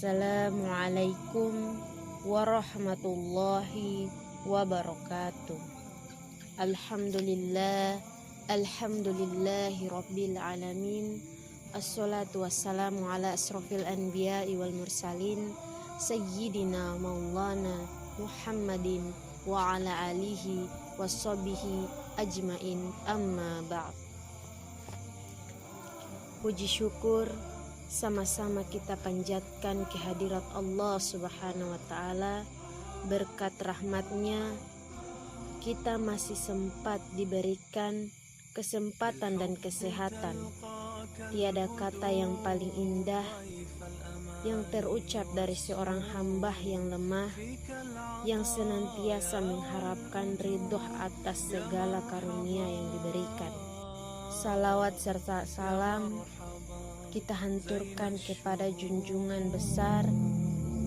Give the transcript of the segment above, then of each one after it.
Assalamualaikum warahmatullahi wabarakatuh. Alhamdulillahi rabbil alamin. Assalatu wassalamu ala asrofil anbiya'i wal mursalin Sayyidina maulana Muhammadin wa ala alihi washabihi ajmain, amma ba'd. Puji syukur sama-sama kita panjatkan kehadirat Allah Subhanahu wa ta'ala. Berkat rahmatnya kita masih sempat diberikan kesempatan dan kesehatan. Tiada kata yang paling indah yang terucap dari seorang hamba yang lemah, yang senantiasa mengharapkan ridho atas segala karunia yang diberikan. Salawat serta salam kita hanturkan kepada junjungan besar,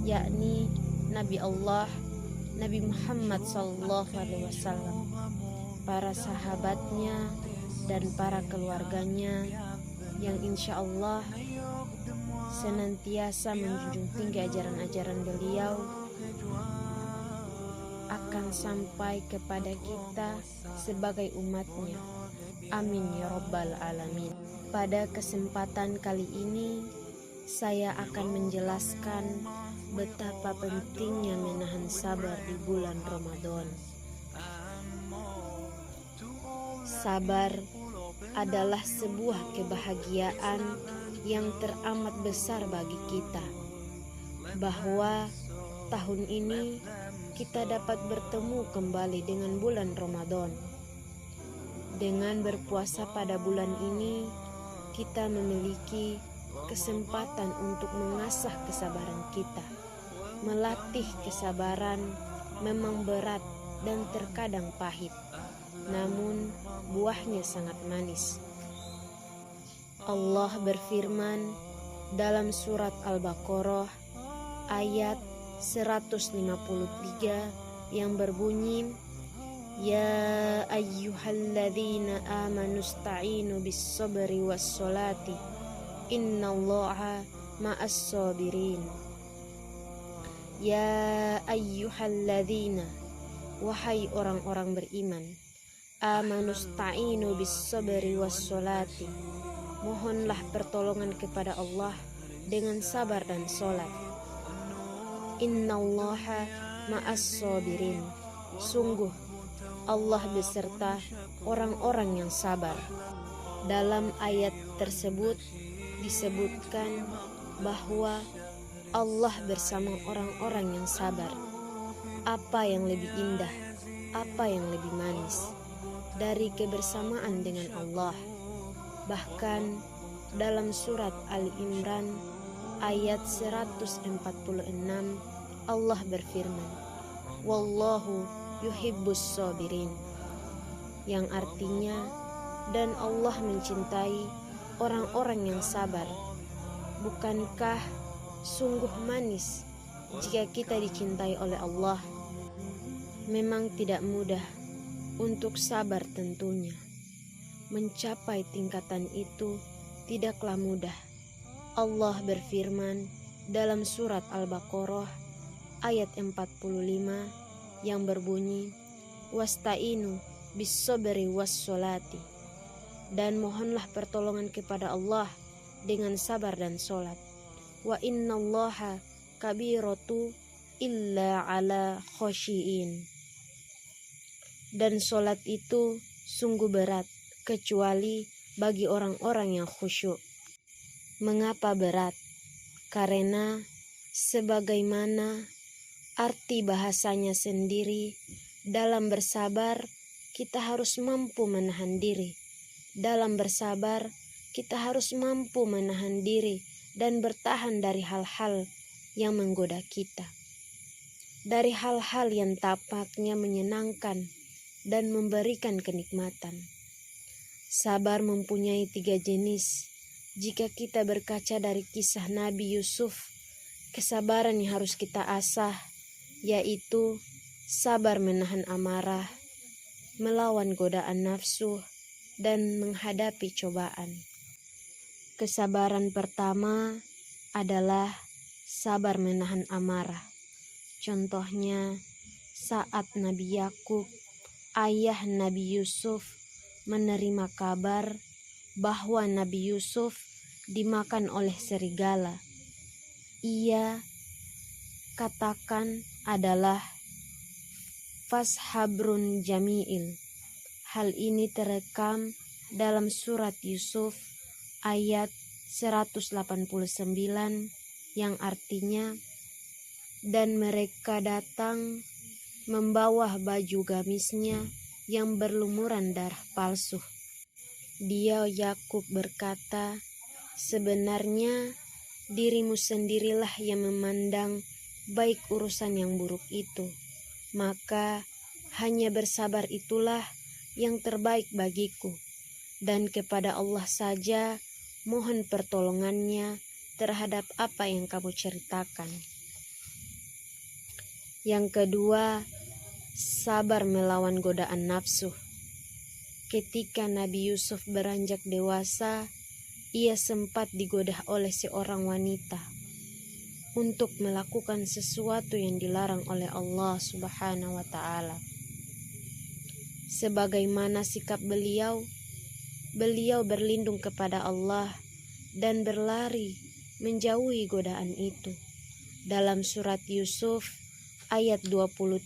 yakni Nabi Allah, Nabi Muhammad SAW, para sahabatnya dan para keluarganya yang insya Allah senantiasa menjunjung tinggi ajaran-ajaran beliau akan sampai kepada kita sebagai umatnya. Amin ya rabbal alamin. Pada kesempatan kali ini saya akan menjelaskan betapa pentingnya menahan sabar di bulan Ramadan. Sabar adalah sebuah kebahagiaan yang teramat besar bagi kita, bahwa tahun ini kita dapat bertemu kembali dengan bulan Ramadan. Dengan berpuasa pada bulan ini, kita memiliki kesempatan untuk mengasah kesabaran kita. Melatih kesabaran memang berat dan terkadang pahit, namun buahnya sangat manis. Allah berfirman dalam surat Al-Baqarah ayat 153 yang berbunyi, Ya ayyuhalladzina amanu sta'inu bis-sabri was-salati innallaha ma'as sabirin. Ya ayyuhalladzina, wahai orang-orang beriman, amanu sta'inu bis-sabri was-salati, mohonlah pertolongan kepada Allah dengan sabar dan salat. Innallaha ma'as sabirin, sungguh Allah beserta orang-orang yang sabar. Dalam ayat tersebut disebutkan bahwa Allah bersama orang-orang yang sabar. Apa yang lebih indah, apa yang lebih manis dari kebersamaan dengan Allah? Bahkan dalam surat Ali Imran ayat 146 Allah berfirman, Wallahu yuhibbus sabirin, yang artinya, dan Allah mencintai orang-orang yang sabar. Bukankah sungguh manis jika kita dicintai oleh Allah? Memang tidak mudah untuk sabar tentunya. Mencapai tingkatan itu tidaklah mudah. Allah berfirman dalam surat Al-Baqarah ayat 45 yang berbunyi, Wasta'inu bis-sabri was-salati, dan mohonlah pertolongan kepada Allah dengan sabar dan salat. Wa innallaha kabiratu illa ala khosyiin, dan salat itu sungguh berat kecuali bagi orang-orang yang khusyuk. Mengapa berat? Karena sebagaimana arti bahasanya sendiri, dalam bersabar kita harus mampu menahan diri. Dalam bersabar kita harus mampu menahan diri dan bertahan dari hal-hal yang menggoda kita, dari hal-hal yang tampaknya menyenangkan dan memberikan kenikmatan. Sabar mempunyai 3 jenis. Jika kita berkaca dari kisah Nabi Yusuf, kesabaran yang harus kita asah yaitu sabar menahan amarah, melawan godaan nafsu, dan menghadapi cobaan. Kesabaran pertama adalah sabar menahan amarah. Contohnya saat Nabi Yakub, ayah Nabi Yusuf, menerima kabar bahwa Nabi Yusuf dimakan oleh serigala. Ia katakan adalah fashabrun jami'il. Hal ini terekam dalam surat Yusuf ayat 189 yang artinya, dan mereka datang membawa baju gamisnya yang berlumuran darah palsu. Dia Yakub berkata, sebenarnya dirimu sendirilah yang memandang baik urusan yang buruk itu, maka hanya bersabar itulah yang terbaik bagiku, dan kepada Allah saja mohon pertolongannya terhadap apa yang kamu ceritakan. Yang kedua, sabar melawan godaan nafsu. Ketika Nabi Yusuf beranjak dewasa, ia sempat digoda oleh seorang wanita untuk melakukan sesuatu yang dilarang oleh Allah Subhanahu wa Ta'ala. Sebagaimana sikap beliau berlindung kepada Allah dan berlari menjauhi godaan itu. Dalam surat Yusuf ayat 23,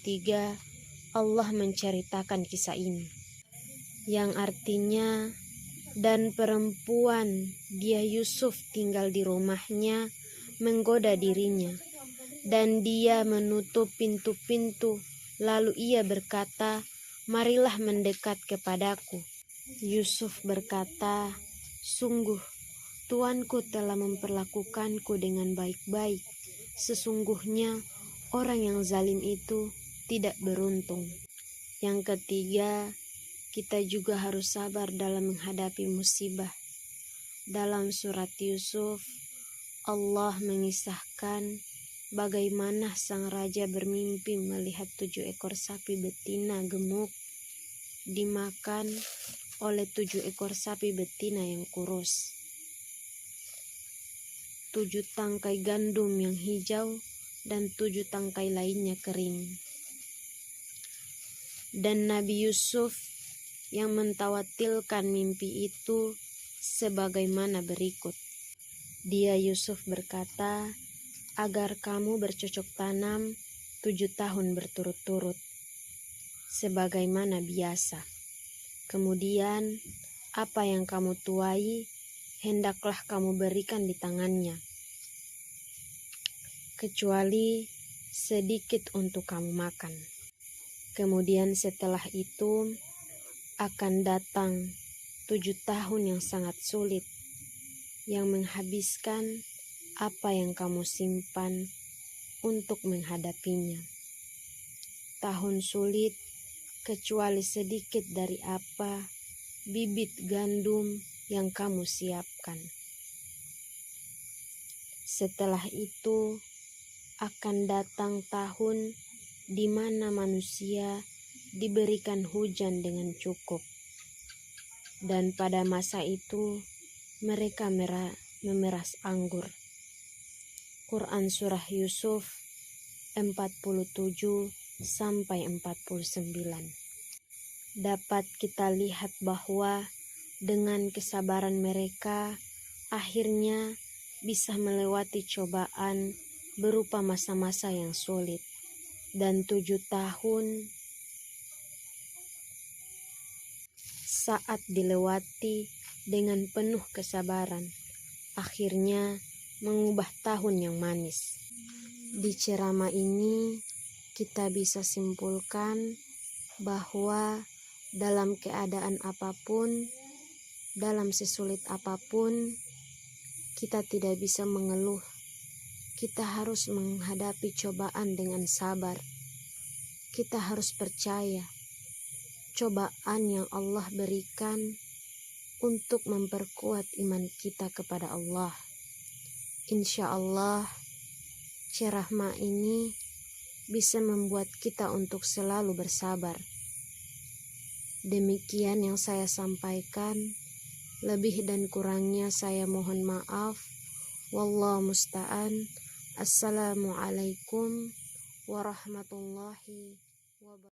Allah menceritakan kisah ini, yang artinya, dan perempuan dia Yusuf tinggal di rumahnya menggoda dirinya, dan dia menutup pintu-pintu, lalu ia berkata, marilah mendekat kepadaku. Yusuf berkata, sungguh Tuanku telah memperlakukanku dengan baik-baik. Sesungguhnya orang yang zalim itu tidak beruntung. Yang ketiga, kita juga harus sabar dalam menghadapi musibah. Dalam surat Yusuf, Allah mengisahkan bagaimana sang raja bermimpi melihat 7 ekor sapi betina gemuk dimakan oleh 7 ekor sapi betina yang kurus. 7 tangkai gandum yang hijau dan 7 tangkai lainnya kering. Dan Nabi Yusuf yang mentawatilkan mimpi itu sebagaimana berikut. Dia Yusuf berkata, agar kamu bercocok tanam 7 tahun berturut-turut, sebagaimana biasa. Kemudian apa yang kamu tuai, hendaklah kamu berikan di tangannya, kecuali sedikit untuk kamu makan. Kemudian setelah itu akan datang 7 tahun yang sangat sulit, yang menghabiskan apa yang kamu simpan untuk menghadapinya. Tahun sulit kecuali sedikit dari apa bibit gandum yang kamu siapkan. Setelah itu akan datang tahun di mana manusia diberikan hujan dengan cukup, dan pada masa itu mereka memeras anggur. Quran Surah Yusuf 47-49. Dapat kita lihat bahwa dengan kesabaran mereka akhirnya bisa melewati cobaan berupa masa-masa yang sulit, dan 7 tahun saat dilewati dengan penuh kesabaran akhirnya mengubah tahun yang manis. Di ceramah ini kita bisa simpulkan bahwa dalam keadaan apapun, dalam sesulit apapun, kita tidak bisa mengeluh. Kita harus menghadapi cobaan dengan sabar. Kita harus percaya cobaan yang Allah berikan untuk memperkuat iman kita kepada Allah. Insya Allah ceramah ini bisa membuat kita untuk selalu bersabar. Demikian yang saya sampaikan. Lebih dan kurangnya saya mohon maaf. Wallahu musta'an. Assalamualaikum warahmatullahi wabarakatuh.